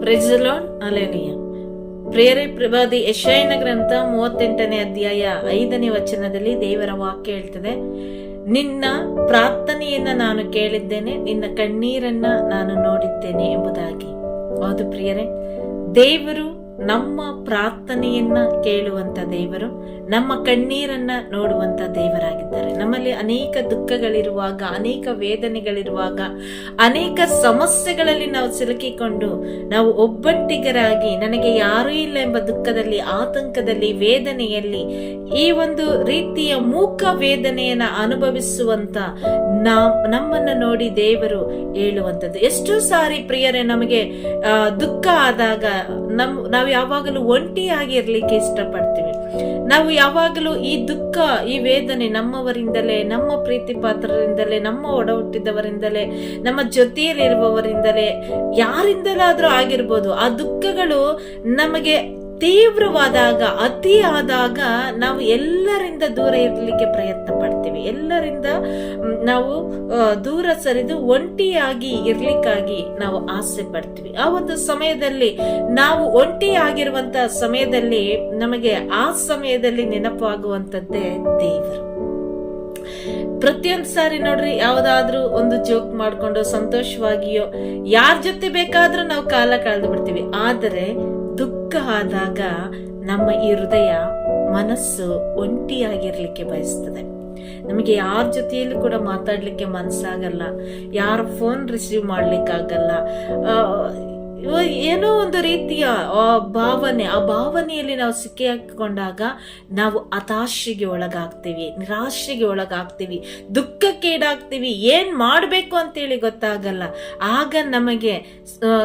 Price the lord, hallelujah. ಪ್ರಿಯರೇ, ಪ್ರವಾದಿ ಯೆಶಾಯನ ಗ್ರಂಥ 38ನೇ ಅಧ್ಯಾಯ 5ನೇ ವಚನದಲ್ಲಿ ದೇವರ ವಾಕ್ಯ ಹೇಳ್ತದೆ, ನಿನ್ನ ಪ್ರಾರ್ಥನೆಯನ್ನ ನಾನು ಕೇಳಿದ್ದೇನೆ, ನಿನ್ನ ಕಣ್ಣೀರನ್ನ ನಾನು ನೋಡಿದ್ದೇನೆ ಎಂಬುದಾಗಿ. ಹೌದು ಪ್ರಿಯರೇ, ದೇವರು ನಮ್ಮ ಪ್ರಾರ್ಥನೆಯನ್ನ ಕೇಳುವಂತ ದೇವರು, ನಮ್ಮ ಕಣ್ಣೀರನ್ನ ನೋಡುವಂತ ದೇವರಾಗಿದ್ದಾರೆ. ನಮ್ಮಲ್ಲಿ ಅನೇಕ ದುಃಖಗಳಿರುವಾಗ, ಅನೇಕ ವೇದನೆಗಳಿರುವಾಗ, ಅನೇಕ ಸಮಸ್ಯೆಗಳಲ್ಲಿ ನಾವು ಸಿಲುಕಿಕೊಂಡು ನಾವು ಒಬ್ಬಂಟಿಗರಾಗಿ ನನಗೆ ಯಾರೂ ಇಲ್ಲ ಎಂಬ ದುಃಖದಲ್ಲಿ, ಆತಂಕದಲ್ಲಿ, ವೇದನೆಯಲ್ಲಿ ಈ ಒಂದು ರೀತಿಯ ಮೂಕ ವೇದನೆಯನ್ನ ಅನುಭವಿಸುವಂತ ನಮ್ಮನ್ನ ನೋಡಿ ದೇವರು ಹೇಳುವಂಥದ್ದು. ಎಷ್ಟೋ ಸಾರಿ ಪ್ರಿಯರೇ, ನಮಗೆ ದುಃಖ ಆದಾಗ ನಾವು ಯಾವಾಗಲೂ ಒಂಟಿಯಾಗಿ ಇರ್ಲಿಕ್ಕೆ ಇಷ್ಟಪಡ್ತೀವಿ. ನಾವು ಯಾವಾಗಲೂ ಈ ದುಃಖ, ಈ ವೇದನೆ ನಮ್ಮವರಿಂದಲೇ, ನಮ್ಮ ಪ್ರೀತಿ ಪಾತ್ರರಿಂದಲೇ, ನಮ್ಮ ಒಡ ಹುಟ್ಟಿದವರಿಂದಲೇ, ನಮ್ಮ ಜೊತೆಯಲ್ಲಿರುವವರಿಂದಲೇ, ಯಾರಿಂದಲಾದ್ರೂ ಆಗಿರ್ಬೋದು, ಆ ದುಃಖಗಳು ನಮಗೆ ತೀವ್ರವಾದಾಗ, ಅತಿ ಆದಾಗ ನಾವು ಎಲ್ಲರಿಂದ ದೂರ ಇರಲಿಕ್ಕೆ ಪ್ರಯತ್ನ ಪಡ್ತೀವಿ. ಎಲ್ಲರಿಂದ ನಾವು ದೂರ ಸರಿದು ಒಂಟಿಯಾಗಿ ಇರ್ಲಿಕ್ಕಾಗಿ ನಾವು ಆಸೆ ಪಡ್ತೀವಿ. ಆ ಒಂದು ಸಮಯದಲ್ಲಿ, ನಾವು ಒಂಟಿಯಾಗಿರುವಂತ ಸಮಯದಲ್ಲಿ ನಮಗೆ ಆ ಸಮಯದಲ್ಲಿ ನೆನಪಾಗುವಂತದ್ದೇ ದೇವರು. ಪ್ರತಿಯೊಂದು ಸಾರಿ ನೋಡ್ರಿ, ಯಾವ್ದಾದ್ರೂ ಒಂದು ಜೋಕ್ ಮಾಡ್ಕೊಂಡು ಸಂತೋಷವಾಗಿಯೋ ಯಾರ ಜೊತೆ ಬೇಕಾದ್ರೂ ನಾವು ಕಾಲ ಕಳೆದು ಬಿಡ್ತೀವಿ. ಆದರೆ ದುಃಖ ಆದಾಗ ನಮ್ಮ ಈ ಹೃದಯ, ಮನಸ್ಸು ಒಂಟಿಯಾಗಿರ್ಲಿಕ್ಕೆ ಬಯಸ್ತದೆ. ನಮಗೆ ಯಾರ ಜೊತೆಯಲ್ಲೂ ಕೂಡ ಮಾತಾಡ್ಲಿಕ್ಕೆ ಮನಸ್ಸಾಗಲ್ಲ, ಯಾರ ಫೋನ್ ರಿಸೀವ್ ಮಾಡ್ಲಿಕ್ಕಾಗಲ್ಲ. ಏನೋ ಒಂದು ರೀತಿಯ ಭಾವನೆ, ಆ ಭಾವನೆಯಲ್ಲಿ ನಾವು ಸಿಕ್ಕಿ ಹಾಕಿಕೊಂಡಾಗ ನಾವು ಹತಾಶೆಗೆ ಒಳಗಾಗ್ತೀವಿ, ನಿರಾಶೆಗೆ ಒಳಗಾಗ್ತೀವಿ, ದುಃಖಕ್ಕೀಡಾಗ್ತೀವಿ. ಏನ್ ಮಾಡ್ಬೇಕು ಅಂತೇಳಿ ಗೊತ್ತಾಗಲ್ಲ. ಆಗ ನಮಗೆ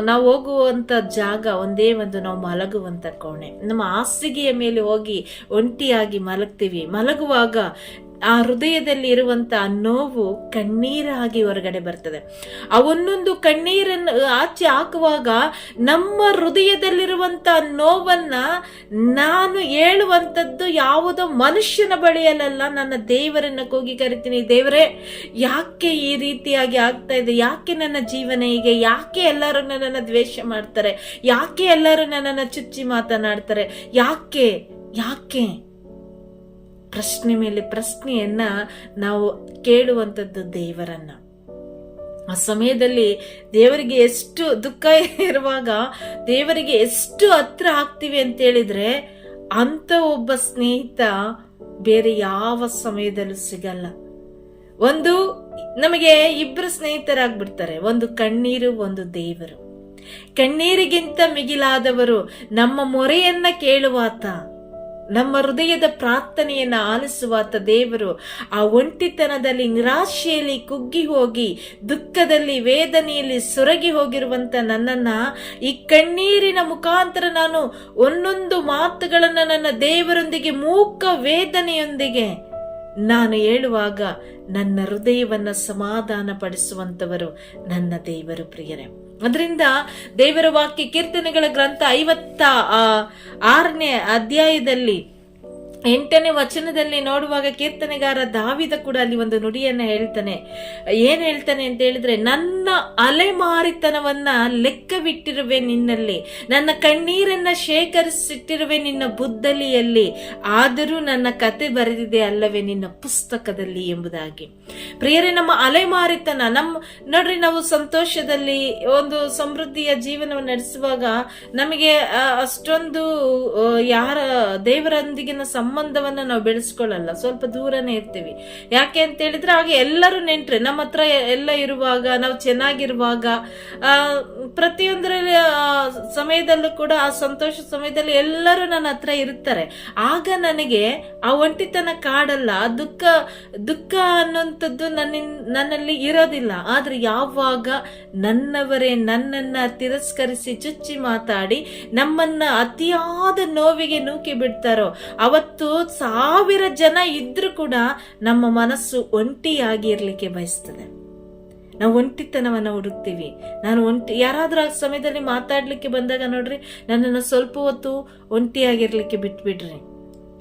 ನಾವು ಹೋಗುವಂತ ಜಾಗ ಒಂದೇ ಒಂದು, ನಾವು ಮಲಗುವಂತ ಕೋಣೆ. ನಮ್ಮ ಹಾಸಿಗೆಯ ಮೇಲೆ ಹೋಗಿ ಒಂಟಿಯಾಗಿ ಮಲಗ್ತೀವಿ. ಮಲಗುವಾಗ ಆ ಹೃದಯದಲ್ಲಿ ಇರುವಂತ ನೋವು ಕಣ್ಣೀರಾಗಿ ಹೊರಗಡೆ ಬರ್ತದೆ. ಆ ಒಂದೊಂದು ಕಣ್ಣೀರನ್ನು ಆಚೆ ಹಾಕುವಾಗ ನಮ್ಮ ಹೃದಯದಲ್ಲಿರುವಂತ ನೋವನ್ನ ನಾನು ಹೇಳುವಂತದ್ದು ಯಾವುದೋ ಮನುಷ್ಯನ ಬಳಿಯಲ್ಲ, ನನ್ನ ದೇವರನ್ನ ಕೂಗಿ ಕರಿತೀನಿ. ದೇವರೇ, ಯಾಕೆ ಈ ರೀತಿಯಾಗಿ ಆಗ್ತಾ ಇದೆ? ಯಾಕೆ ನನ್ನ ಜೀವನ ಹೀಗೆ? ಯಾಕೆ ಎಲ್ಲರೂ ನನ್ನನ್ನು ದ್ವೇಷ ಮಾಡ್ತಾರೆ? ಯಾಕೆ ಎಲ್ಲರೂ ನನ್ನನ್ನು ಚುಚ್ಚಿ ಮಾತನಾಡ್ತಾರೆ? ಯಾಕೆ ಯಾಕೆ ಪ್ರಶ್ನೆ ಮೇಲೆ ಪ್ರಶ್ನೆಯನ್ನ ನಾವು ಕೇಳುವಂಥದ್ದು ದೇವರನ್ನ. ಆ ಸಮಯದಲ್ಲಿ ದೇವರಿಗೆ ಎಷ್ಟು ದುಃಖ ಇರುವಾಗ ದೇವರಿಗೆ ಎಷ್ಟು ಹತ್ರ ಆಗ್ತೀವಿ ಅಂತ ಹೇಳಿದ್ರೆ, ಅಂತ ಒಬ್ಬ ಸ್ನೇಹಿತ ಬೇರೆ ಯಾವ ಸಮಯದಲ್ಲೂ ಸಿಗಲ್ಲ. ನಮಗೆ ಇಬ್ಬರು ಸ್ನೇಹಿತರಾಗ್ಬಿಡ್ತಾರೆ, ಒಂದು ಕಣ್ಣೀರು, ಒಂದು ದೇವರು. ಕಣ್ಣೀರಿಗಿಂತ ಮಿಗಿಲಾದವರು ನಮ್ಮ ಮೊರೆಯನ್ನ ಕೇಳುವಾತ, ನಮ್ಮ ಹೃದಯದ ಪ್ರಾರ್ಥನೆಯನ್ನ ಆಲಿಸುವಾತ ದೇವರು. ಆ ಒಂಟಿತನದಲ್ಲಿ, ನಿರಾಶೆಯಲ್ಲಿ ಕುಗ್ಗಿ ಹೋಗಿ, ದುಃಖದಲ್ಲಿ, ವೇದನೆಯಲ್ಲಿ ಸೊರಗಿ ಹೋಗಿರುವಂತ ನನ್ನನ್ನ ಈ ಕಣ್ಣೀರಿನ ಮುಖಾಂತರ ನಾನು ಒಂದೊಂದು ಮಾತುಗಳನ್ನ ನನ್ನ ದೇವರೊಂದಿಗೆ, ಮೂಕ ವೇದನೆಯೊಂದಿಗೆ ನಾನು ಹೇಳುವಾಗ ನನ್ನ ಹೃದಯವನ್ನ ಸಮಾಧಾನ ಪಡಿಸುವಂತವರು ನನ್ನ ದೇವರು ಪ್ರಿಯರೇ. ಅದರಿಂದ ದೇವರ ವಾಕ್ಯ ಕೀರ್ತನೆಗಳ ಗ್ರಂಥ 56ನೇ ಅಧ್ಯಾಯದಲ್ಲಿ 8ನೇ ವಚನದಲ್ಲಿ ನೋಡುವಾಗ ಕೀರ್ತನೆಗಾರ ದಾವಿದ ಕೂಡ ಅಲ್ಲಿ ಒಂದು ನುಡಿಯನ್ನ ಹೇಳ್ತಾನೆ. ಏನ್ ಹೇಳ್ತಾನೆ ಅಂತ ಹೇಳಿದ್ರೆ, ನನ್ನ ಅಲೆಮಾರಿತನವನ್ನ ಲೆಕ್ಕವಿಟ್ಟಿರುವೆ ನಿನ್ನಲ್ಲಿ, ನನ್ನ ಕಣ್ಣೀರನ್ನ ಶೇಖರಿಸಿಟ್ಟಿರುವೆ ನಿನ್ನ ಬುದ್ದಲಿಯಲ್ಲಿ, ಆದರೂ ನನ್ನ ಕತೆ ಬರೆದಿದೆ ಅಲ್ಲವೇ ನಿನ್ನ ಪುಸ್ತಕದಲ್ಲಿ ಎಂಬುದಾಗಿ. ಪ್ರಿಯರೇ, ನಮ್ಮ ಅಲೆಮಾರಿತನ, ನೋಡ್ರಿ, ನಾವು ಸಂತೋಷದಲ್ಲಿ ಒಂದು ಸಮೃದ್ಧಿಯ ಜೀವನವನ್ನು ನಡೆಸುವಾಗ ನಮಗೆ ಅಷ್ಟೊಂದು ಯಾರ ದೇವರೊಂದಿಗಿನ ಸಂಬಂಧವನ್ನ ನಾವು ಬೆಳೆಸ್ಕೊಳ್ಳಲ್ಲ, ಸ್ವಲ್ಪ ದೂರನೇ ಇರ್ತೀವಿ. ಯಾಕೆ ಅಂತ ಹೇಳಿದ್ರೆ, ಆಗ ಎಲ್ಲರೂ ನೆಂಟ್ರೆ ನಮ್ಮ ಹತ್ರ ಎಲ್ಲ ಇರುವಾಗ, ನಾವು ಚೆನ್ನಾಗಿರುವಾಗ, ಪ್ರತಿಯೊಂದರ ಸಮಯದಲ್ಲೂ ಕೂಡ, ಆ ಸಂತೋಷ ಸಮಯದಲ್ಲಿ ಎಲ್ಲರೂ ನನ್ನ ಹತ್ರ ಇರ್ತಾರೆ. ಆಗ ನನಗೆ ಆ ಒಂಟಿತನ ಕಾಡಲ್ಲ, ಆ ದುಃಖ ಅನ್ನುವಂಥದ್ದು ನನ್ನಲ್ಲಿ ಇರೋದಿಲ್ಲ. ಆದ್ರೆ ಯಾವಾಗ ನನ್ನವರೇ ನನ್ನನ್ನ ತಿರಸ್ಕರಿಸಿ ಚುಚ್ಚಿ ಮಾತಾಡಿ ನಮ್ಮನ್ನ ಅತಿಯಾದ ನೋವಿಗೆ ನೂಕಿ ಬಿಡ್ತಾರೋ, ಅವತ್ತು 1000 ಜನ ಇದ್ರೂ ಕೂಡ ನಮ್ಮ ಮನಸ್ಸು ಒಂಟಿಯಾಗಿ ಇರ್ಲಿಕ್ಕೆ ಬಯಸ್ತದೆ. ನಾವು ಒಂಟಿತನವನ್ನ ಹುಡುಕ್ತೀವಿ. ಯಾರಾದ್ರೂ ಆ ಸಮಯದಲ್ಲಿ ಮಾತಾಡ್ಲಿಕ್ಕೆ ಬಂದಾಗ ನೋಡ್ರಿ, ನನ್ನನ್ನು ಸ್ವಲ್ಪ ಹೊತ್ತು ಒಂಟಿಯಾಗಿರ್ಲಿಕ್ಕೆ ಬಿಟ್ಬಿಡ್ರಿ.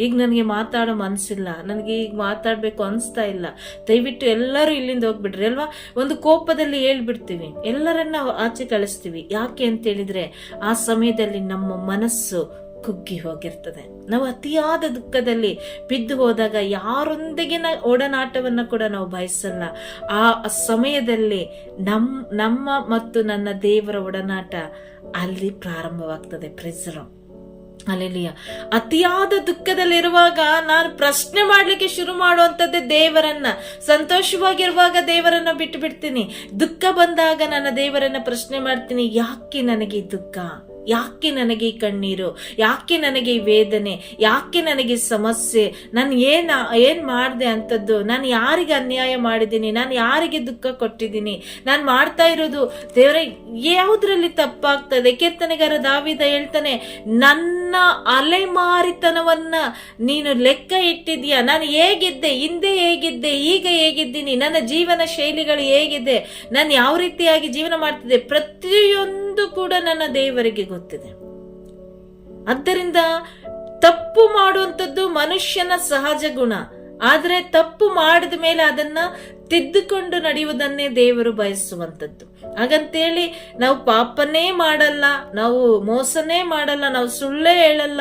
ಈಗ ನನಗೆ ಮಾತಾಡೋ ಮನಸ್ಸಿಲ್ಲ, ನನಗೆ ಈಗ ಮಾತಾಡಬೇಕು ಅನಿಸ್ತಾ ಇಲ್ಲ, ದಯವಿಟ್ಟು ಎಲ್ಲರೂ ಇಲ್ಲಿಂದ ಹೋಗ್ಬಿಡ್ರಿ ಅಲ್ವಾ. ಒಂದು ಕೋಪದಲ್ಲಿ ಹೇಳ್ಬಿಡ್ತೀವಿ, ಎಲ್ಲರನ್ನ ಆಚೆ ಕಳಿಸ್ತೀವಿ. ಯಾಕೆ ಅಂತ ಹೇಳಿದ್ರೆ ಆ ಸಮಯದಲ್ಲಿ ನಮ್ಮ ಮನಸ್ಸು ಕುಗ್ಗಿ ಹೋಗಿರ್ತದೆ. ನಾವು ಅತಿಯಾದ ದುಃಖದಲ್ಲಿ ಬಿದ್ದು ಹೋದಾಗ ಯಾರೊಂದಿಗಿನ ಒಡನಾಟವನ್ನ ಕೂಡ ನಾವು ಬಯಸಲ್ಲ. ಆ ಸಮಯದಲ್ಲಿ ನಮ್ಮ ಮತ್ತು ನನ್ನ ದೇವರ ಒಡನಾಟ ಅಲ್ಲಿ ಪ್ರಾರಂಭವಾಗ್ತದೆ. ಪ್ರಿಸರು ಅಲ್ಲೆಲಿಯ. ಅತಿಯಾದ ದುಃಖದಲ್ಲಿರುವಾಗ ನಾನು ಪ್ರಶ್ನೆ ಮಾಡ್ಲಿಕ್ಕೆ ಶುರು ಮಾಡುವಂತದ್ದೇ ದೇವರನ್ನ. ಸಂತೋಷವಾಗಿರುವಾಗ ದೇವರನ್ನ ಬಿಟ್ಟು ಬಿಡ್ತೀನಿ, ದುಃಖ ಬಂದಾಗ ನನ್ನ ದೇವರನ್ನ ಪ್ರಶ್ನೆ ಮಾಡ್ತೀನಿ, ಯಾಕೆ ನನಗೆ ಈ ದುಃಖ, ಯಾಕೆ ನನಗೆ ಈ ಕಣ್ಣೀರು, ಯಾಕೆ ನನಗೆ ಈ ವೇದನೆ, ಯಾಕೆ ನನಗೆ ಸಮಸ್ಯೆ, ನಾನು ಏನ್ ಮಾಡಿದೆ ಅಂತದ್ದು, ನಾನು ಯಾರಿಗೆ ಅನ್ಯಾಯ ಮಾಡಿದ್ದೀನಿ, ನಾನು ಯಾರಿಗೆ ದುಃಖ ಕೊಟ್ಟಿದ್ದೀನಿ, ನಾನು ಮಾಡ್ತಾ ಇರೋದು ದೇವರೇ ಯಾವುದ್ರಲ್ಲಿ ತಪ್ಪಾಗ್ತದೆ. ಕೀರ್ತನೆಗಾರ ದಾವೀದ ಹೇಳ್ತಾನೆ, ನನ್ನ ಅಲೆಮಾರಿತನವನ್ನ ನೀನು ಲೆಕ್ಕ ಇಟ್ಟಿದ್ಯಾ, ನಾನು ಹೇಗಿದ್ದೆ, ಹಿಂದೆ ಹೇಗಿದ್ದೆ, ಈಗ ಹೇಗಿದ್ದೀನಿ, ನನ್ನ ಜೀವನ ಶೈಲಿಗಳು ಹೇಗಿದೆ, ನಾನು ಯಾವ ರೀತಿಯಾಗಿ ಜೀವನ ಮಾಡ್ತಿದ್ದೆ, ಪ್ರತಿಯೊಂದು ಕೂಡ ನನ್ನ ದೇವರಿಗೆ ಗೊತ್ತಿದೆ. ಆದ್ದರಿಂದ ತಪ್ಪು ಮಾಡುವಂಥದ್ದು ಮನುಷ್ಯನ ಸಹಜ ಗುಣ. ಆದ್ರೆ ತಪ್ಪು ಮಾಡಿದ ಮೇಲೆ ಅದನ್ನ ತಿದ್ದುಕೊಂಡು ನಡೆಯುವುದನ್ನೇ ದೇವರು ಬಯಸುವಂಥದ್ದು. ಹಾಗಂತೇಳಿ ನಾವು ಪಾಪನೇ ಮಾಡಲ್ಲ, ನಾವು ಮೋಸನೇ ಮಾಡಲ್ಲ, ನಾವು ಸುಳ್ಳೇ ಹೇಳಲ್ಲ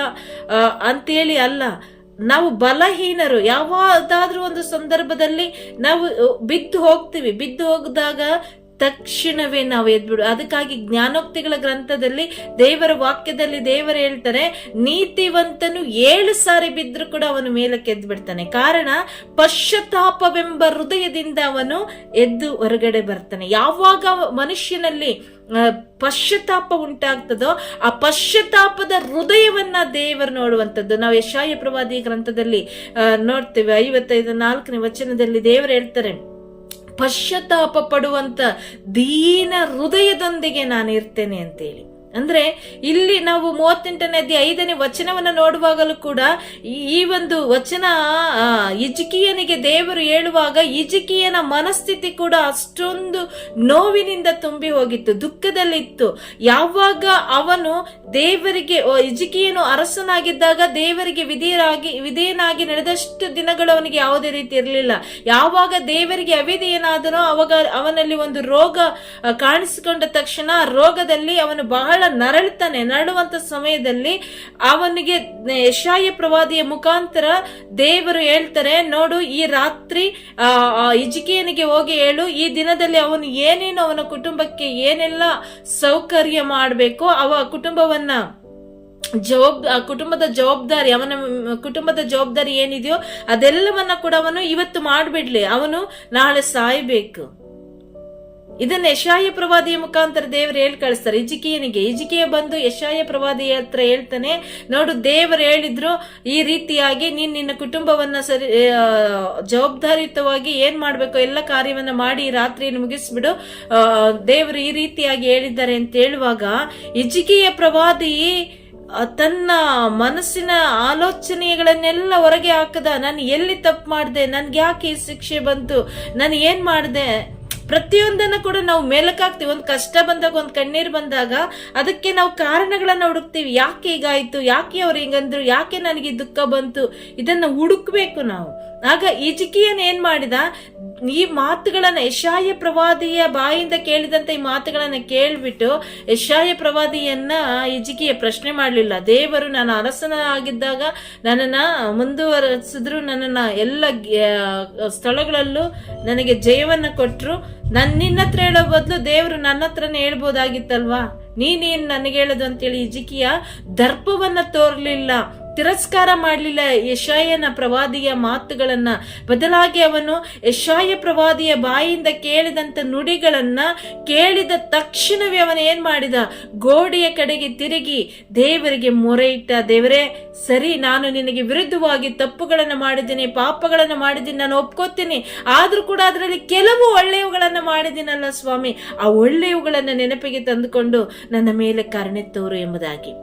ಅಂತೇಳಿ ಅಲ್ಲ. ನಾವು ಬಲಹೀನರು. ಯಾವಾದಾದ್ರೂ ಒಂದು ಸಂದರ್ಭದಲ್ಲಿ ನಾವು ಬಿದ್ದು ಹೋಗ್ತೀವಿ. ಬಿದ್ದು ಹೋಗದಾಗ ತಕ್ಷಣವೇ ನಾವು ಎದ್ಬಿಡು. ಅದಕ್ಕಾಗಿ ಜ್ಞಾನೋಕ್ತಿಗಳ ಗ್ರಂಥದಲ್ಲಿ ದೇವರ ವಾಕ್ಯದಲ್ಲಿ ದೇವರು ಹೇಳ್ತಾರೆ, ನೀತಿವಂತನು 7 ಸಾರಿ ಬಿದ್ದರೂ ಕೂಡ ಅವನು ಮೇಲಕ್ಕೆ ಎದ್ದು ಬಿಡ್ತಾನೆ. ಕಾರಣ ಪಶ್ಚಾತ್ತಾಪವೆಂಬ ಹೃದಯದಿಂದ ಅವನು ಎದ್ದು ಹೊರಗಡೆ ಬರ್ತಾನೆ. ಯಾವಾಗ ಮನುಷ್ಯನಲ್ಲಿ ಪಶ್ಚಾತ್ತಾಪ ಉಂಟಾಗ್ತದೋ ಆ ಪಶ್ಚಾತ್ತಾಪದ ಹೃದಯವನ್ನ ದೇವರು ನೋಡುವಂಥದ್ದು. ನಾವು ಯೆಶಾಯ ಪ್ರವಾದಿ ಗ್ರಂಥದಲ್ಲಿ ನೋಡ್ತೇವೆ, 55:4 ವಚನದಲ್ಲಿ ದೇವರು ಹೇಳ್ತಾರೆ, ಪಶ್ಚಾತ್ತಾಪ ಪಡುವಂತ ದೀನ ಹೃದಯದೊಂದಿಗೆ ನಾನು ಇರ್ತೇನೆ ಅಂತೇಳಿ. ಅಂದ್ರೆ ಇಲ್ಲಿ ನಾವು 38ನೇ ಅಧ್ಯಾಯ 5ನೇ ವಚನವನ್ನ ನೋಡುವಾಗಲೂ ಕೂಡ ಈ ಒಂದು ವಚನ ಹಿಜ್ಕೀಯನಿಗೆ ದೇವರು ಹೇಳುವಾಗ ಹಿಜ್ಕೀಯನ ಮನಸ್ಥಿತಿ ಕೂಡ ಅಷ್ಟೊಂದು ನೋವಿನಿಂದ ತುಂಬಿ ಹೋಗಿತ್ತು, ದುಃಖದಲ್ಲಿತ್ತು. ಯಾವಾಗ ಅವನು ದೇವರಿಗೆ, ಹಿಜ್ಕೀಯನು ಅರಸನಾಗಿದ್ದಾಗ ದೇವರಿಗೆ ವಿಧೇಯನಾಗಿ ನಡೆದಷ್ಟು ದಿನಗಳು ಅವನಿಗೆ ಯಾವುದೇ ರೀತಿ ಇರಲಿಲ್ಲ. ಯಾವಾಗ ದೇವರಿಗೆ ಅವಿಧೇಯನಾದನೋ ಅವಾಗ ಅವನಲ್ಲಿ ಒಂದು ರೋಗ ಕಾಣಿಸಿಕೊಂಡ ತಕ್ಷಣ ಆ ರೋಗದಲ್ಲಿ ಅವನು ಬಹಳ ನರಳುವಂತ ಸಮಯದಲ್ಲಿ ಅವನಿಗೆ ಯೆಶಾಯ ಪ್ರವಾದಿಯ ಮುಖಾಂತರ ದೇವರು ಹೇಳ್ತಾರೆ, ನೋಡು ಈ ರಾತ್ರಿ ಹಿಜ್ಕೀಯನಿಗೆ ಹೋಗಿ ಹೇಳು, ಈ ದಿನದಲ್ಲಿ ಅವನು ಏನೇನು ಅವನ ಕುಟುಂಬಕ್ಕೆ ಏನೆಲ್ಲ ಸೌಕರ್ಯ ಮಾಡಬೇಕು, ಕುಟುಂಬವನ್ನ ಕುಟುಂಬದ ಜವಾಬ್ದಾರಿ, ಅವನ ಕುಟುಂಬದ ಜವಾಬ್ದಾರಿ ಏನಿದೆಯೋ ಅದೆಲ್ಲವನ್ನ ಕೂಡ ಅವನು ಇವತ್ತು ಮಾಡ್ಬಿಡ್ಲಿ, ಅವನು ನಾಳೆ ಸಾಯ್ಬೇಕು. ಇದನ್ನ ಯೆಶಾಯ ಪ್ರವಾದಿಯ ಮುಖಾಂತರ ದೇವರು ಹೇಳಿ ಕಳಿಸ್ತಾರೆ ಹಿಜ್ಕೀಯನಿಗೆ. ಹಿಜ್ಕೀಯ ಬಂದು ಯೆಶಾಯ ಪ್ರವಾದಿಯ ಹತ್ರ ಹೇಳ್ತಾನೆ, ನೋಡು ದೇವರು ಹೇಳಿದ್ರು ಈ ರೀತಿಯಾಗಿ ನೀನ್ ನಿನ್ನ ಕುಟುಂಬವನ್ನ ಜವಾಬ್ದಾರಿಯುತವಾಗಿ ಏನ್ ಮಾಡ್ಬೇಕು ಎಲ್ಲ ಕಾರ್ಯವನ್ನ ಮಾಡಿ ರಾತ್ರಿಯನ್ನು ಮುಗಿಸ್ಬಿಡು, ದೇವರು ಈ ರೀತಿಯಾಗಿ ಹೇಳಿದ್ದಾರೆ ಅಂತ ಹೇಳುವಾಗ ಹಿಜ್ಕೀಯ ಪ್ರವಾದಿ ತನ್ನ ಮನಸ್ಸಿನ ಆಲೋಚನೆಗಳನ್ನೆಲ್ಲ ಹೊರಗೆ ಹಾಕದ, ನಾನು ಎಲ್ಲಿ ತಪ್ಪು ಮಾಡಿದೆ, ನನ್ಗೆ ಯಾಕೆ ಈ ಶಿಕ್ಷೆ ಬಂತು, ನಾನು ಏನ್ ಮಾಡಿದೆ, ಪ್ರತಿಯೊಂದನ್ನು ಕೂಡ ನಾವು ಮೇಲಕ್ಕಾಗ್ತೀವಿ. ಒಂದು ಕಷ್ಟ ಬಂದಾಗ, ಒಂದು ಕಣ್ಣೀರು ಬಂದಾಗ ಅದಕ್ಕೆ ನಾವು ಕಾರಣಗಳನ್ನ ಹುಡುಕ್ತೀವಿ. ಯಾಕೆ ಹೀಗಾಯ್ತು, ಯಾಕೆ ಅವ್ರು ಹಿಂಗಂದ್ರು, ಯಾಕೆ ನನಗೆ ದುಃಖ ಬಂತು, ಇದನ್ನ ಹುಡುಕ್ಬೇಕು ನಾವು. ಆಗ ಹಿಜ್ಕೀಯನ್ ಏನ್ ಮಾಡಿದ, ಈ ಮಾತುಗಳನ್ನ ಯೆಶಾಯ ಪ್ರವಾದಿಯ ಬಾಯಿಂದ ಕೇಳಿದಂತ ಈ ಮಾತುಗಳನ್ನ ಕೇಳ್ಬಿಟ್ಟು ಯೆಶಾಯ ಪ್ರವಾದಿಯನ್ನ ಹಿಜ್ಕೀಯ ಪ್ರಶ್ನೆ ಮಾಡ್ಲಿಲ್ಲ. ದೇವರು ನಾನು ಅರಸನ ಆಗಿದ್ದಾಗ ನನ್ನನ್ನ ಮುಂದುವರೆಸಿದ್ರು, ನನ್ನನ್ನ ಎಲ್ಲ ಸ್ಥಳಗಳಲ್ಲೂ ನನಗೆ ಜಯವನ್ನ ಕೊಟ್ರು, ನಿನ್ನ ಹತ್ರ ಹೇಳೋ ಬದಲು ದೇವರು ನನ್ನ ಹತ್ರನೇ ಹೇಳ್ಬೋದಾಗಿತ್ತಲ್ವಾ, ನೀನೇನ್ ನನಗೆ ಹೇಳೋದು ಅಂತೇಳಿ ಹಿಜ್ಕೀಯ ದರ್ಪವನ್ನ ತೋರ್ಲಿಲ್ಲ, ತಿರಸ್ಕಾರ ಮಾಡಲಿಲ್ಲ ಯೆಶಾಯನ ಪ್ರವಾದಿಯ ಮಾತುಗಳನ್ನ. ಬದಲಾಗಿ ಅವನು ಯೆಶಾಯ ಪ್ರವಾದಿಯ ಬಾಯಿಂದ ಕೇಳಿದಂತ ನುಡಿಗಳನ್ನ ಕೇಳಿದ ತಕ್ಷಣವೇ ಅವನು ಏನ್ ಮಾಡಿದ, ಗೋಡೆಯ ಕಡೆಗೆ ತಿರುಗಿ ದೇವರಿಗೆ ಮೊರೆ ಇಟ್ಟ. ದೇವರೇ ಸರಿ, ನಾನು ನಿನಗೆ ವಿರುದ್ಧವಾಗಿ ತಪ್ಪುಗಳನ್ನು ಮಾಡಿದ್ದೀನಿ, ಪಾಪಗಳನ್ನು ಮಾಡಿದ್ದೀನಿ, ನಾನು ಒಪ್ಕೋತೀನಿ, ಆದ್ರೂ ಕೂಡ ಅದರಲ್ಲಿ ಕೆಲವು ಒಳ್ಳೆಯವುಗಳನ್ನ ಮಾಡಿದ್ದೀನಲ್ಲ ಸ್ವಾಮಿ, ಆ ಒಳ್ಳೆಯವುಗಳನ್ನ ನೆನಪಿಗೆ ತಂದುಕೊಂಡು ನನ್ನ ಮೇಲೆ ಕರುಣೆ ತೋರು ಎಂಬುದಾಗಿ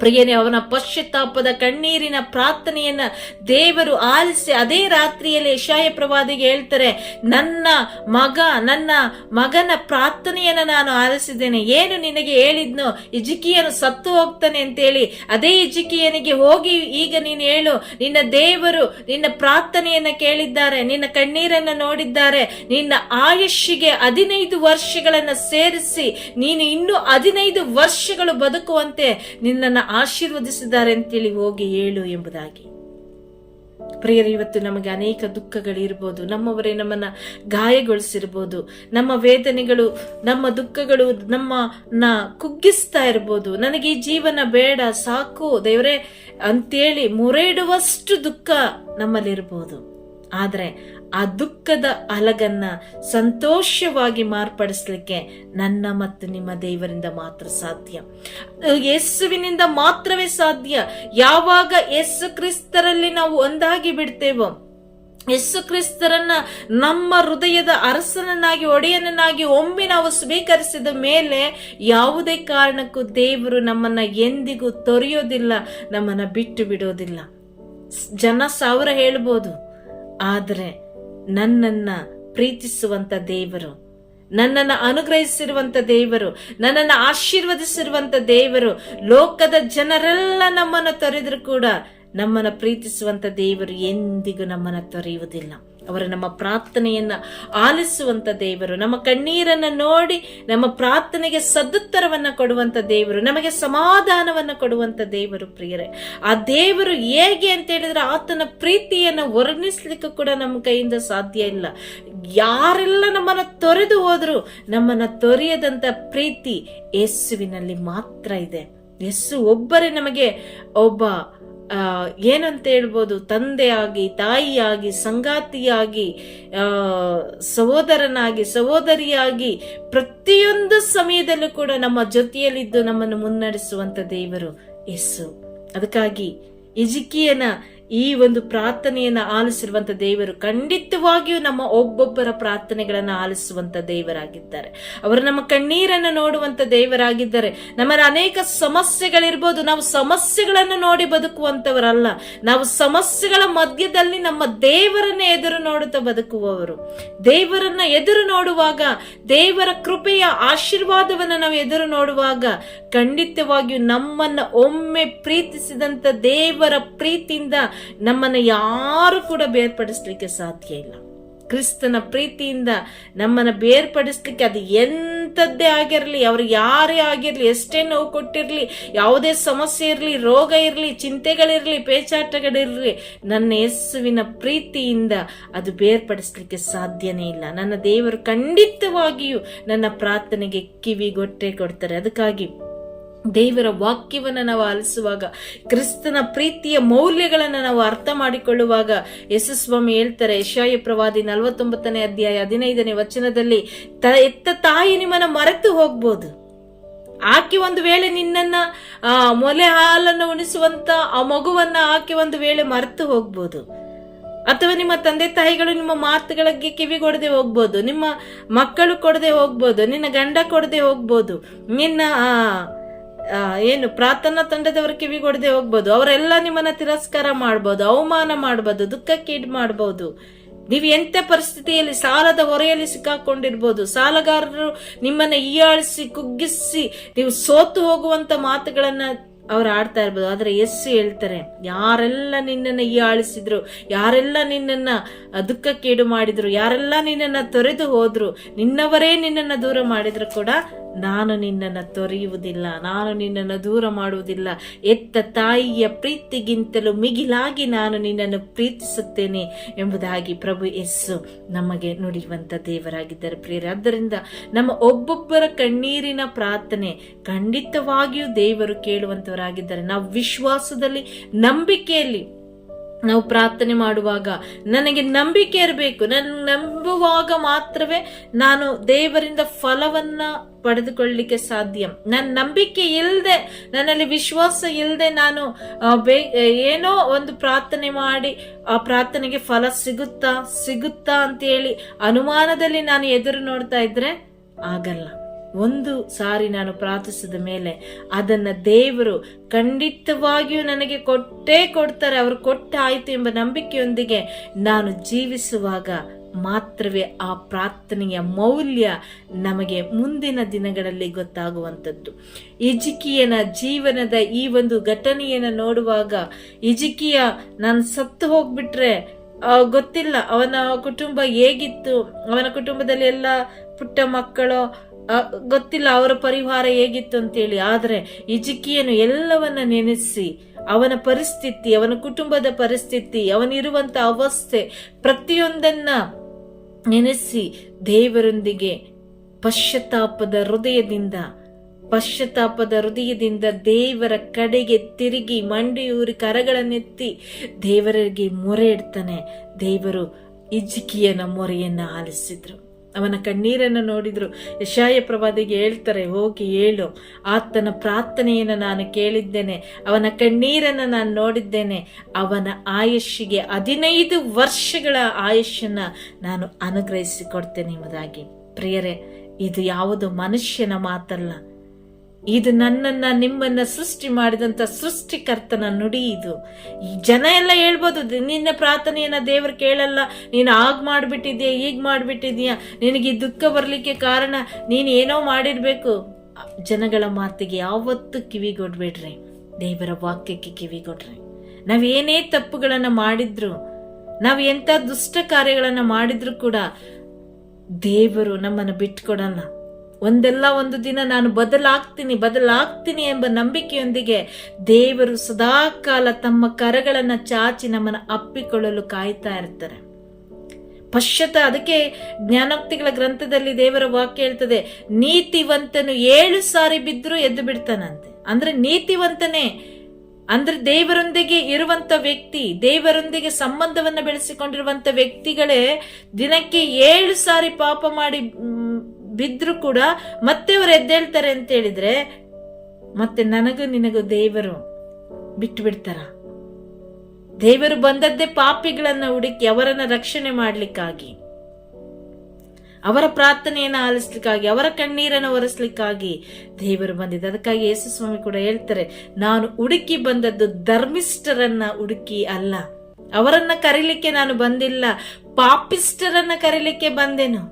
ಪ್ರಿಯನೇ, ಅವನ ಪಶ್ಚಾತ್ತಾಪದ ಕಣ್ಣೀರಿನ ಪ್ರಾರ್ಥನೆಯನ್ನ ದೇವರು ಆಲಿಸಿ ಅದೇ ರಾತ್ರಿಯಲ್ಲಿ ಯೆಶಾಯ ಪ್ರವಾದಿಗೆ ಹೇಳ್ತಾರೆ, ನನ್ನ ಮಗನ ಪ್ರಾರ್ಥನೆಯನ್ನ ನಾನು ಆಲಿಸಿದ್ದೇನೆ. ಏನು ನಿನಗೆ ಹೇಳಿದ್ನೋ, ಹಿಜ್ಕೀಯನು ಸತ್ತು ಹೋಗ್ತಾನೆ ಅಂತೇಳಿ, ಅದೇ ಹಿಜ್ಕೀಯನಿಗೆ ಹೋಗಿ ಈಗ ನೀನು ಹೇಳು, ನಿನ್ನ ದೇವರು ನಿನ್ನ ಪ್ರಾರ್ಥನೆಯನ್ನ ಕೇಳಿದ್ದಾರೆ, ನಿನ್ನ ಕಣ್ಣೀರನ್ನ ನೋಡಿದ್ದಾರೆ, ನಿನ್ನ ಆಯುಷ್ಗೆ 15 ವರ್ಷಗಳನ್ನ ಸೇರಿಸಿ ನೀನು ಇನ್ನು 15 ವರ್ಷಗಳು ಬದುಕುವಂತೆ ನಿನ್ನನ್ನು ಆಶೀರ್ವದಿಸಿದ್ದಾರೆ ಅಂತೇಳಿ ಹೋಗಿ ಹೇಳು ಎಂಬುದಾಗಿ. ಪ್ರಿಯರು, ಇವತ್ತು ನಮಗೆ ಅನೇಕ ದುಃಖಗಳಿರ್ಬೋದು, ನಮ್ಮವರೇ ನಮ್ಮನ್ನ ಗಾಯಗೊಳಿಸಿರ್ಬೋದು, ನಮ್ಮ ವೇದನೆಗಳು ನಮ್ಮ ದುಃಖಗಳು ನಮ್ಮನ್ನ ಕುಗ್ಗಿಸ್ತಾ ಇರ್ಬೋದು. ನನಗೆ ಈ ಜೀವನ ಬೇಡ, ಸಾಕು ದೇವರೇ ಅಂತೇಳಿ ಮುರೇಡುವಷ್ಟು ದುಃಖ ನಮ್ಮಲ್ಲಿರ್ಬೋದು. ಆದ್ರೆ ಆ ದುಃಖದ ಅಲಗನ್ನ ಸಂತೋಷವಾಗಿ ಮಾರ್ಪಡಿಸ್ಲಿಕ್ಕೆ ನನ್ನ ಮತ್ತು ನಿಮ್ಮ ದೇವರಿಂದ ಮಾತ್ರ ಸಾಧ್ಯ, ಯೇಸುವಿನಿಂದ ಮಾತ್ರವೇ ಸಾಧ್ಯ. ಯಾವಾಗ ಯೇಸು ಕ್ರಿಸ್ತರಲ್ಲಿ ನಾವು ಒಂದಾಗಿ ಬಿಡ್ತೇವೋ, ಯೇಸು ಕ್ರಿಸ್ತರನ್ನ ನಮ್ಮ ಹೃದಯದ ಅರಸನನ್ನಾಗಿ ಒಡೆಯನನ್ನಾಗಿ ಒಮ್ಮೆ ನಾವು ಸ್ವೀಕರಿಸಿದ ಮೇಲೆ ಯಾವುದೇ ಕಾರಣಕ್ಕೂ ದೇವರು ನಮ್ಮನ್ನ ಎಂದಿಗೂ ತೊರೆಯೋದಿಲ್ಲ, ನಮ್ಮನ್ನ ಬಿಟ್ಟು ಬಿಡೋದಿಲ್ಲ. ಜನ 1000 ಹೇಳ್ಬೋದು, ಆದರೆ ನನ್ನನ್ನ ಪ್ರೀತಿಸುವಂತ ದೇವರು, ನನ್ನನ್ನು ಅನುಗ್ರಹಿಸಿರುವಂತ ದೇವರು, ನನ್ನನ್ನು ಆಶೀರ್ವದಿಸಿರುವಂತ ದೇವರು, ಲೋಕದ ಜನರೆಲ್ಲ ನಮ್ಮನ್ನು ತೊರೆದ್ರು ಕೂಡ ನಮ್ಮನ್ನ ಪ್ರೀತಿಸುವಂತ ದೇವರು ಎಂದಿಗೂ ನಮ್ಮನ್ನ ತೊರೆಯುವುದಿಲ್ಲ. ಅವರು ನಮ್ಮ ಪ್ರಾರ್ಥನೆಯನ್ನ ಆಲಿಸುವಂತ ದೇವರು, ನಮ್ಮ ಕಣ್ಣೀರನ್ನ ನೋಡಿ ನಮ್ಮ ಪ್ರಾರ್ಥನೆಗೆ ಸದುತ್ತರವನ್ನ ಕೊಡುವಂತ ದೇವರು, ನಮಗೆ ಸಮಾಧಾನವನ್ನ ಕೊಡುವಂತ ದೇವರು. ಪ್ರಿಯರೇ, ಆ ದೇವರು ಹೇಗೆ ಅಂತ ಹೇಳಿದ್ರೆ ಆತನ ಪ್ರೀತಿಯನ್ನ ವರ್ಣಿಸ್ಲಿಕ್ಕೂ ಕೂಡ ನಮ್ಮ ಕೈಯಿಂದ ಸಾಧ್ಯ ಇಲ್ಲ. ಯಾರೆಲ್ಲ ನಮ್ಮನ್ನ ತೊರೆದು ಹೋದ್ರು ನಮ್ಮನ್ನ ತೊರೆಯದಂತ ಪ್ರೀತಿ ಯೇಸುವಿನಲ್ಲಿ ಮಾತ್ರ ಇದೆ. ಯೇಸು ಒಬ್ಬರೇ ನಮಗೆ ಒಬ್ಬ ಏನಂತ ಹೇಳ್ಬೋದು, ತಂದೆಯಾಗಿ, ತಾಯಿಯಾಗಿ, ಸಂಗಾತಿಯಾಗಿ, ಸಹೋದರನಾಗಿ, ಸಹೋದರಿಯಾಗಿ ಪ್ರತಿಯೊಂದು ಸಮಯದಲ್ಲೂ ಕೂಡ ನಮ್ಮ ಜೊತೆಯಲ್ಲಿದ್ದು ನಮ್ಮನ್ನು ಮುನ್ನಡೆಸುವಂತ ದೇವರು ಯೇಸು. ಅದಕ್ಕಾಗಿ ಹಿಜ್ಕೀಯನ ಈ ಒಂದು ಪ್ರಾರ್ಥನೆಯನ್ನ ಆಲಿಸಿರುವಂತ ದೇವರು ಖಂಡಿತವಾಗಿಯೂ ನಮ್ಮ ಒಬ್ಬೊಬ್ಬರ ಪ್ರಾರ್ಥನೆಗಳನ್ನ ಆಲಿಸುವಂತ ದೇವರಾಗಿದ್ದಾರೆ. ಅವರು ನಮ್ಮ ಕಣ್ಣೀರನ್ನು ನೋಡುವಂತ ದೇವರಾಗಿದ್ದಾರೆ. ನಮ್ಮ ಅನೇಕ ಸಮಸ್ಯೆಗಳಿರ್ಬೋದು, ನಾವು ಸಮಸ್ಯೆಗಳನ್ನು ನೋಡಿ ಬದುಕುವಂತವರಲ್ಲ, ನಾವು ಸಮಸ್ಯೆಗಳ ಮಧ್ಯದಲ್ಲಿ ನಮ್ಮ ದೇವರನ್ನ ಎದುರು ನೋಡುತ್ತಾ ಬದುಕುವವರು. ದೇವರನ್ನ ಎದುರು ನೋಡುವಾಗ, ದೇವರ ಕೃಪೆಯ ಆಶೀರ್ವಾದವನ್ನ ನಾವು ಎದುರು ನೋಡುವಾಗ ಖಂಡಿತವಾಗಿಯೂ ನಮ್ಮನ್ನ ಒಮ್ಮೆ ಪ್ರೀತಿಸಿದಂತ ದೇವರ ಪ್ರೀತಿಯಿಂದ ನಮ್ಮನ್ನ ಯಾರು ಕೂಡ ಬೇರ್ಪಡಿಸ್ಲಿಕ್ಕೆ ಸಾಧ್ಯ ಇಲ್ಲ. ಕ್ರಿಸ್ತನ ಪ್ರೀತಿಯಿಂದ ನಮ್ಮನ್ನ ಬೇರ್ಪಡಿಸ್ಲಿಕ್ಕೆ ಅದು ಎಂಥದ್ದೇ ಆಗಿರಲಿ, ಅವ್ರು ಯಾರೇ ಆಗಿರ್ಲಿ, ಎಷ್ಟೇ ನೋವು ಕೊಟ್ಟಿರ್ಲಿ, ಯಾವುದೇ ಸಮಸ್ಯೆ ಇರಲಿ, ರೋಗ ಇರಲಿ, ಚಿಂತೆಗಳಿರ್ಲಿ, ಪೇಚಾಟಗಳಿರ್ಲಿ, ನನ್ನ ಯೇಸುವಿನ ಪ್ರೀತಿಯಿಂದ ಅದು ಬೇರ್ಪಡಿಸ್ಲಿಕ್ಕೆ ಸಾಧ್ಯನೇ ಇಲ್ಲ. ನನ್ನ ದೇವರು ಖಂಡಿತವಾಗಿಯೂ ನನ್ನ ಪ್ರಾರ್ಥನೆಗೆ ಕಿವಿಗೊಟ್ಟೆ ಕೊಡ್ತಾರೆ. ಅದಕ್ಕಾಗಿ ದೇವರ ವಾಕ್ಯವನ್ನು ನಾವು ಆಲಿಸುವಾಗ, ಕ್ರಿಸ್ತನ ಪ್ರೀತಿಯ ಮೌಲ್ಯಗಳನ್ನು ನಾವು ಅರ್ಥ ಮಾಡಿಕೊಳ್ಳುವಾಗ, ಯೇಸುಸ್ವಾಮಿ ಹೇಳ್ತಾರೆ ಯೆಶಾಯ ಪ್ರವಾದಿ 49ನೇ ಅಧ್ಯಾಯ 15ನೇ ವಚನದಲ್ಲಿ, ಎತ್ತ ತಾಯಿ ನಿಮ್ಮನ್ನ ಮರೆತು ಹೋಗ್ಬೋದು, ಆಕೆ ಒಂದು ವೇಳೆ ನಿನ್ನನ್ನ ಮೊಲೆ ಹಾಲನ್ನು ಉಣಿಸುವಂತ ಆ ಮಗುವನ್ನ ಆಕೆ ಒಂದು ವೇಳೆ ಮರೆತು ಹೋಗ್ಬೋದು, ಅಥವಾ ನಿಮ್ಮ ತಂದೆ ತಾಯಿಗಳು ನಿಮ್ಮ ಮಾತುಗಳಿಗೆ ಕಿವಿಗೊಡದೆ ಹೋಗ್ಬೋದು, ನಿಮ್ಮ ಮಕ್ಕಳು ಕೊಡದೆ ಹೋಗ್ಬೋದು, ನಿನ್ನ ಗಂಡ ಕೊಡದೆ ಹೋಗ್ಬೋದು, ನಿನ್ನ ಪ್ರಾರ್ಥನಾ ತಂಡದವರು ಕಿವಿಗೊಡದೆ ಹೋಗ್ಬೋದು, ಅವರೆಲ್ಲ ನಿಮ್ಮನ್ನ ತಿರಸ್ಕಾರ ಮಾಡ್ಬೋದು, ಅವಮಾನ ಮಾಡ್ಬೋದು, ದುಃಖಕ್ಕೀಡು ಮಾಡ್ಬೋದು. ನೀವು ಎಂತ ಪರಿಸ್ಥಿತಿಯಲ್ಲಿ ಸಾಲದ ಹೊರೆಯಲ್ಲಿ ಸಿಕ್ಕಾಕೊಂಡಿರ್ಬೋದು, ಸಾಲಗಾರರು ನಿಮ್ಮನ್ನ ಹೀಯಾಳಿಸಿ ಕುಗ್ಗಿಸಿ ನೀವು ಸೋತು ಹೋಗುವಂತ ಮಾತುಗಳನ್ನ ಅವ್ರು ಆಡ್ತಾ ಇರ್ಬೋದು. ಆದ್ರೆ ಯೇಸು ಹೇಳ್ತಾರೆ, ಯಾರೆಲ್ಲ ನಿನ್ನನ್ನ ಹೀಯಾಳಿಸಿದ್ರು, ಯಾರೆಲ್ಲ ನಿನ್ನನ್ನ ದುಃಖಕ್ಕೀಡು ಮಾಡಿದ್ರು, ಯಾರೆಲ್ಲ ನಿನ್ನನ್ನ ತೊರೆದು ಹೋದ್ರು, ನಿನ್ನವರೇ ನಿನ್ನನ್ನ ದೂರ ಮಾಡಿದ್ರು ಕೂಡ ನಾನು ನಿನ್ನನ್ನ ತೊರೆಯುವುದಿಲ್ಲ, ನಾನು ನಿನ್ನನ್ನು ದೂರ ಮಾಡುವುದಿಲ್ಲ. ಎತ್ತ ತಾಯಿಯ ಪ್ರೀತಿಗಿಂತಲೂ ಮಿಗಿಲಾಗಿ ನಾನು ನಿನ್ನನ್ನು ಪ್ರೀತಿಸುತ್ತೇನೆ ಎಂಬುದಾಗಿ ಪ್ರಭು ಯೇಸು ನಮಗೆ ನುಡಿಯುವಂತ ದೇವರಾಗಿದ್ದಾರೆ. ಪ್ರಿಯರೇ, ಆದ್ದರಿಂದ ನಮ್ಮ ಒಬ್ಬೊಬ್ಬರ ಕಣ್ಣೀರಿನ ಪ್ರಾರ್ಥನೆ ಖಂಡಿತವಾಗಿಯೂ ದೇವರು ಕೇಳುವಂತವರಾಗಿದ್ದಾರೆ. ನಾವು ವಿಶ್ವಾಸದಲ್ಲಿ, ನಂಬಿಕೆಯಲ್ಲಿ ನಾವು ಪ್ರಾರ್ಥನೆ ಮಾಡುವಾಗ ನನಗೆ ನಂಬಿಕೆ ಇರಬೇಕು. ನಾನು ನಂಬುವಾಗ ಮಾತ್ರವೇ ನಾನು ದೇವರಿಂದ ಫಲವನ್ನ ಪಡೆದುಕೊಳ್ಳಲಿಕ್ಕೆ ಸಾಧ್ಯ. ನನ್ನ ನಂಬಿಕೆ ಇಲ್ಲದೆ, ನನ್ನಲ್ಲಿ ವಿಶ್ವಾಸ ಇಲ್ಲದೆ ನಾನು ಏನೋ ಒಂದು ಪ್ರಾರ್ಥನೆ ಮಾಡಿ ಆ ಪ್ರಾರ್ಥನೆಗೆ ಫಲ ಸಿಗುತ್ತಾ ಅಂತ ಹೇಳಿ ಅನುಮಾನದಲ್ಲಿ ನಾನು ಎದುರು ನೋಡ್ತಾ ಇದ್ರೆ ಆಗಲ್ಲ. ಒಂದು ಸಾರಿ ನಾನು ಪ್ರಾರ್ಥಿಸಿದ ಮೇಲೆ ಅದನ್ನ ದೇವರು ಖಂಡಿತವಾಗಿಯೂ ನನಗೆ ಕೊಟ್ಟೇ ಕೊಡ್ತಾರೆ. ಅವರು ಕೊಟ್ಟಾಯ್ತು ಎಂಬ ನಂಬಿಕೆಯೊಂದಿಗೆ ನಾನು ಜೀವಿಸುವಾಗ ಮಾತ್ರವೇ ಆ ಪ್ರಾರ್ಥನೆಯ ಮೌಲ್ಯ ನಮಗೆ ಮುಂದಿನ ದಿನಗಳಲ್ಲಿ ಗೊತ್ತಾಗುವಂಥದ್ದು. ಹಿಜ್ಕೀಯನ ಜೀವನದ ಈ ಒಂದು ಘಟನೆಯನ್ನು ನೋಡುವಾಗ, ಹಿಜ್ಕೀಯ ನಾನು ಸತ್ತು ಹೋಗ್ಬಿಟ್ರೆ ಗೊತ್ತಿಲ್ಲ ಅವನ ಕುಟುಂಬ ಹೇಗಿತ್ತು, ಅವನ ಕುಟುಂಬದಲ್ಲಿ ಎಲ್ಲ ಪುಟ್ಟ ಮಕ್ಕಳು, ಗೊತ್ತಿಲ್ಲ ಅವರ ಪರಿವಾರ ಹೇಗಿತ್ತು ಅಂತೇಳಿ. ಆದರೆ ಹಿಜ್ಕೀಯನು ಎಲ್ಲವನ್ನ ನೆನೆಸಿ ಅವನ ಪರಿಸ್ಥಿತಿ, ಅವನ ಕುಟುಂಬದ ಪರಿಸ್ಥಿತಿ, ಅವನಿರುವಂತ ಅವಸ್ಥೆ ಪ್ರತಿಯೊಂದನ್ನ ನೆನೆಸಿ ದೇವರೊಂದಿಗೆ ಪಶ್ಚಾತ್ತಾಪದ ಹೃದಯದಿಂದ ದೇವರ ಕಡೆಗೆ ತಿರುಗಿ ಮಂಡಿಯೂರಿ ಕರಗಳನ್ನೆತ್ತಿ ದೇವರಿಗೆ ಮೊರೆ ಇಡ್ತಾನೆ. ದೇವರು ಹಿಜ್ಕೀಯನ ಮೊರೆಯನ್ನ ಆಲಿಸಿದ್ರು, ಅವನ ಕಣ್ಣೀರನ್ನು ನೋಡಿದ್ರು. ಯೆಶಾಯ ಪ್ರವಾದಿಗೆ ಹೇಳ್ತಾರೆ, ಹೋಗಿ ಹೇಳು, ಆತನ ಪ್ರಾರ್ಥನೆಯನ್ನು ನಾನು ಕೇಳಿದ್ದೇನೆ, ಅವನ ಕಣ್ಣೀರನ್ನು ನಾನು ನೋಡಿದ್ದೇನೆ, ಅವನ ಆಯುಷ್ಗೆ 15 ವರ್ಷಗಳ ಆಯುಷ್ಯನ್ನ ನಾನು ಅನುಗ್ರಹಿಸಿಕೊಡ್ತೇನೆ ಎಂಬುದಾಗಿ. ಪ್ರಿಯರೇ, ಇದು ಯಾವುದು ಮನುಷ್ಯನ ಮಾತಲ್ಲ, ಇದು ನನ್ನನ್ನ ನಿಮ್ಮನ್ನ ಸೃಷ್ಟಿ ಮಾಡಿದಂತ ಸೃಷ್ಟಿಕರ್ತನ ನುಡಿ. ಇದು ಈ ಜನ ಎಲ್ಲ ಹೇಳ್ಬೋದು, ನಿನ್ನ ಪ್ರಾರ್ಥನೆಯನ್ನ ದೇವರು ಕೇಳಲ್ಲ, ನೀನು ಆಗ್ ಮಾಡ್ಬಿಟ್ಟಿದ್ಯಾ, ಹೀಗ್ ಮಾಡ್ಬಿಟ್ಟಿದ್ಯಾ, ನಿನಗೆ ದುಃಖ ಬರ್ಲಿಕ್ಕೆ ಕಾರಣ ನೀನು ಏನೋ ಮಾಡಿರ್ಬೇಕು. ಜನಗಳ ಮಾತಿಗೆ ಯಾವತ್ತೂ ಕಿವಿಗೊಡ್ಬೇಡ್ರಿ, ದೇವರ ವಾಕ್ಯಕ್ಕೆ ಕಿವಿಗೊಡ್ರಿ. ನಾವೇನೇ ತಪ್ಪುಗಳನ್ನ ಮಾಡಿದ್ರು, ನಾವ್ ಎಂತ ದುಷ್ಟ ಕಾರ್ಯಗಳನ್ನ ಮಾಡಿದ್ರು ಕೂಡ ದೇವರು ನಮ್ಮನ್ನು ಬಿಟ್ಕೊಡಲ್ಲ. ಒಂದಲ್ಲ ಒಂದು ದಿನ ನಾನು ಬದಲಾಗ್ತೀನಿ ಎಂಬ ನಂಬಿಕೆಯೊಂದಿಗೆ ದೇವರು ಸದಾಕಾಲ ತಮ್ಮ ಕರಗಳನ್ನ ಚಾಚಿ ನಮ್ಮನ್ನು ಅಪ್ಪಿಕೊಳ್ಳಲು ಕಾಯ್ತಾ ಇರ್ತಾರೆ. ಅದಕ್ಕೆ ಜ್ಞಾನೋಕ್ತಿಗಳ ಗ್ರಂಥದಲ್ಲಿ ದೇವರ ವಾಕ್ಯ ಹೇಳ್ತದೆ, ನೀತಿವಂತನು 7 ಸಾರಿ ಬಿದ್ದರೂ ಎದ್ದು ಬಿಡ್ತಾನಂತೆ. ಅಂದ್ರೆ ನೀತಿವಂತನೇ ಅಂದ್ರೆ ದೇವರೊಂದಿಗೆ ಇರುವಂತ ವ್ಯಕ್ತಿ, ದೇವರೊಂದಿಗೆ ಸಂಬಂಧವನ್ನ ಬೆಳೆಸಿಕೊಂಡಿರುವಂತ ವ್ಯಕ್ತಿಗಳೇ ದಿನಕ್ಕೆ 7 ಸಾರಿ ಪಾಪ ಮಾಡಿ ಬಿದ್ರು ಕೂಡ ಮತ್ತೆ ಅವರು ಎದ್ದೇಳ್ತಾರೆ ಅಂತ ಹೇಳಿದ್ರೆ, ಮತ್ತೆ ನನಗೂ ನಿನಗೂ ದೇವರು ಬಿಟ್ಟು ಬಿಡ್ತಾರ? ದೇವರು ಬಂದದ್ದೇ ಪಾಪಿಗಳನ್ನ ಹುಡುಕಿ ಅವರನ್ನ ರಕ್ಷಣೆ ಮಾಡ್ಲಿಕ್ಕಾಗಿ, ಅವರ ಪ್ರಾರ್ಥನೆಯನ್ನು ಆಲಿಸ್ಲಿಕ್ಕಾಗಿ, ಅವರ ಕಣ್ಣೀರನ್ನು ಒರೆಸ್ಲಿಕ್ಕಾಗಿ ದೇವರು ಬಂದಿದ್ದ. ಅದಕ್ಕಾಗಿ ಯೇಸು ಸ್ವಾಮಿ ಕೂಡ ಹೇಳ್ತಾರೆ, ನಾನು ಹುಡುಕಿ ಬಂದದ್ದು ಧರ್ಮಿಷ್ಠರನ್ನ ಹುಡುಕಿ ಅಲ್ಲ, ಅವರನ್ನ ಕರೀಲಿಕ್ಕೆ ನಾನು ಬಂದಿಲ್ಲ, ಪಾಪಿಷ್ಠರನ್ನ ಕರೀಲಿಕ್ಕೆ ಬಂದೆನು.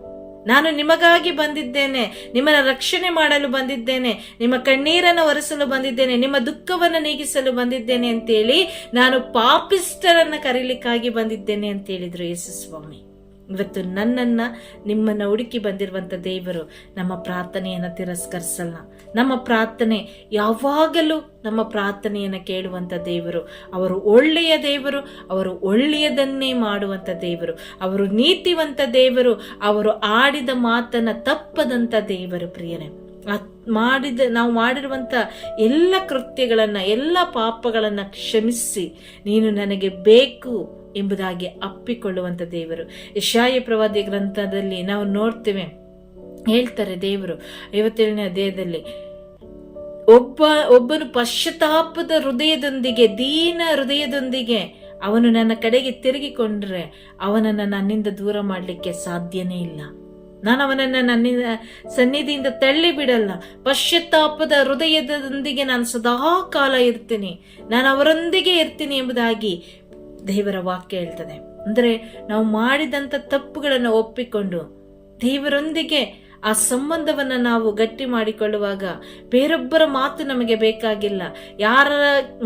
ನಾನು ನಿಮಗಾಗಿ ಬಂದಿದ್ದೇನೆ, ನಿಮ್ಮನ್ನ ರಕ್ಷಣೆ ಮಾಡಲು ಬಂದಿದ್ದೇನೆ, ನಿಮ್ಮ ಕಣ್ಣೀರನ್ನು ಒರೆಸಲು ಬಂದಿದ್ದೇನೆ, ನಿಮ್ಮ ದುಃಖವನ್ನು ನೀಗಿಸಲು ಬಂದಿದ್ದೇನೆ ಅಂತೇಳಿ ನಾನು ಪಾಪಿಷ್ಠರನ್ನ ಕರೀಲಿಕ್ಕಾಗಿ ಬಂದಿದ್ದೇನೆ ಅಂತ ಹೇಳಿದ್ರು ಯೇಸು ಸ್ವಾಮಿ. ಇವತ್ತು ನನ್ನನ್ನ ನಿಮ್ಮನ್ನ ಹುಡುಕಿ ಬಂದಿರುವಂತ ದೇವರು ನಮ್ಮ ಪ್ರಾರ್ಥನೆಯನ್ನ ತಿರಸ್ಕರಿಸಲ್ಲ. ನಮ್ಮ ಪ್ರಾರ್ಥನೆ ಯಾವಾಗಲೂ ನಮ್ಮ ಪ್ರಾರ್ಥನೆಯನ್ನ ಕೇಳುವಂತ ದೇವರು. ಅವರು ಒಳ್ಳೆಯ ದೇವರು, ಅವರು ಒಳ್ಳೆಯದನ್ನೇ ಮಾಡುವಂತ ದೇವರು, ಅವರು ನೀತಿವಂತ ದೇವರು, ಅವರು ಆಡಿದ ಮಾತನ್ನ ತಪ್ಪದಂತ ದೇವರು. ಪ್ರಿಯರೇ, ನಾವು ಮಾಡಿರುವಂತ ಎಲ್ಲ ಕೃತ್ಯಗಳನ್ನ, ಎಲ್ಲ ಪಾಪಗಳನ್ನ ಕ್ಷಮಿಸಿ ನೀನು ನನಗೆ ಬೇಕು ಎಂಬುದಾಗಿ ಅಪ್ಪಿಕೊಳ್ಳುವಂತ ದೇವರು. ಯೆಶಾಯ ಪ್ರವಾದಿ ಗ್ರಂಥದಲ್ಲಿ ನಾವು ನೋಡ್ತೇವೆ, ಹೇಳ್ತಾರೆ ದೇವರು 57ನೇ ಅಧ್ಯಾಯದಲ್ಲಿ, ಒಬ್ಬನು ಪಶ್ಚಾತ್ತಾಪದ ಹೃದಯದೊಂದಿಗೆ, ದೀನ ಹೃದಯದೊಂದಿಗೆ ಅವನು ನನ್ನ ಕಡೆಗೆ ತಿರುಗಿಕೊಂಡ್ರೆ ಅವನನ್ನ ನನ್ನಿಂದ ದೂರ ಮಾಡ್ಲಿಕ್ಕೆ ಸಾಧ್ಯನೇ ಇಲ್ಲ. ನಾನು ಅವನನ್ನ ನನ್ನ ಸನ್ನಿಧಿಯಿಂದ ತಳ್ಳಿ ಬಿಡಲ್ಲ. ಪಶ್ಚಾತ್ತಾಪದ ಹೃದಯದೊಂದಿಗೆ ನಾನು ಸದಾ ಕಾಲ ಇರ್ತೀನಿ, ನಾನು ಅವರೊಂದಿಗೆ ಇರ್ತೀನಿ ಎಂಬುದಾಗಿ ದೇವರ ವಾಕ್ಯ ಹೇಳ್ತದೆ. ಅಂದ್ರೆ ನಾವು ಮಾಡಿದಂತ ತಪ್ಪುಗಳನ್ನು ಒಪ್ಪಿಕೊಂಡು ದೇವರೊಂದಿಗೆ ಆ ಸಂಬಂಧವನ್ನ ನಾವು ಗಟ್ಟಿ ಮಾಡಿಕೊಳ್ಳುವಾಗ ಬೇರೊಬ್ಬರ ಮಾತು ನಮಗೆ ಬೇಕಾಗಿಲ್ಲ, ಯಾರ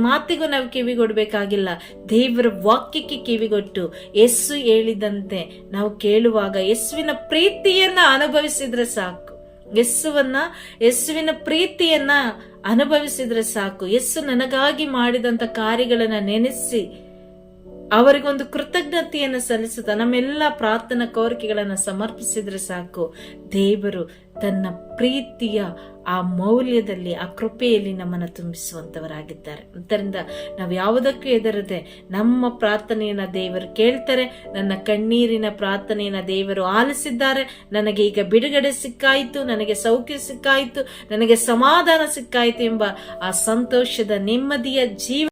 ಮಾತಿಗೂ ನಾವು ಕಿವಿಗೊಡ್ಬೇಕಾಗಿಲ್ಲ. ದೇವರ ವಾಕ್ಯಕ್ಕೆ ಕಿವಿಗೊಟ್ಟು ಯೇಸು ಹೇಳಿದಂತೆ ನಾವು ಕೇಳುವಾಗ ಯೇಸುವಿನ ಪ್ರೀತಿಯನ್ನ ಅನುಭವಿಸಿದ್ರೆ ಸಾಕು. ಯೇಸುವಿನ ಪ್ರೀತಿಯನ್ನ ಅನುಭವಿಸಿದ್ರೆ ಸಾಕು. ಯೇಸು ನನಗಾಗಿ ಮಾಡಿದಂತ ಕಾರ್ಯಗಳನ್ನ ನೆನೆಸಿ ಅವರಿಗೊಂದು ಕೃತಜ್ಞತೆಯನ್ನು ಸಲ್ಲಿಸುತ್ತಾ ನಮ್ಮೆಲ್ಲ ಪ್ರಾರ್ಥನಾ ಕೋರಿಕೆಗಳನ್ನು ಸಮರ್ಪಿಸಿದ್ರೆ ಸಾಕು. ದೇವರು ತನ್ನ ಪ್ರೀತಿಯ ಆ ಮೌಲ್ಯದಲ್ಲಿ, ಆ ಕೃಪೆಯಲ್ಲಿ ನಮ್ಮನ್ನು ತುಂಬಿಸುವಂತವರಾಗಿದ್ದಾರೆ. ಆದ್ದರಿಂದ ನಾವು ಯಾವುದಕ್ಕೂ ಹೆದರದೆ ನಮ್ಮ ಪ್ರಾರ್ಥನೆಯನ್ನ ದೇವರು ಕೇಳ್ತಾರೆ. ನನ್ನ ಕಣ್ಣೀರಿನ ಪ್ರಾರ್ಥನೆಯನ್ನ ದೇವರು ಆಲಿಸಿದ್ದಾರೆ. ನನಗೆ ಈಗ ಬಿಡುಗಡೆ ಸಿಕ್ಕಾಯಿತು, ನನಗೆ ಸೌಖ್ಯ ಸಿಕ್ಕಾಯಿತು, ನನಗೆ ಸಮಾಧಾನ ಸಿಕ್ಕಾಯಿತು ಎಂಬ ಆ ಸಂತೋಷದ ನೆಮ್ಮದಿಯ ಜೀವ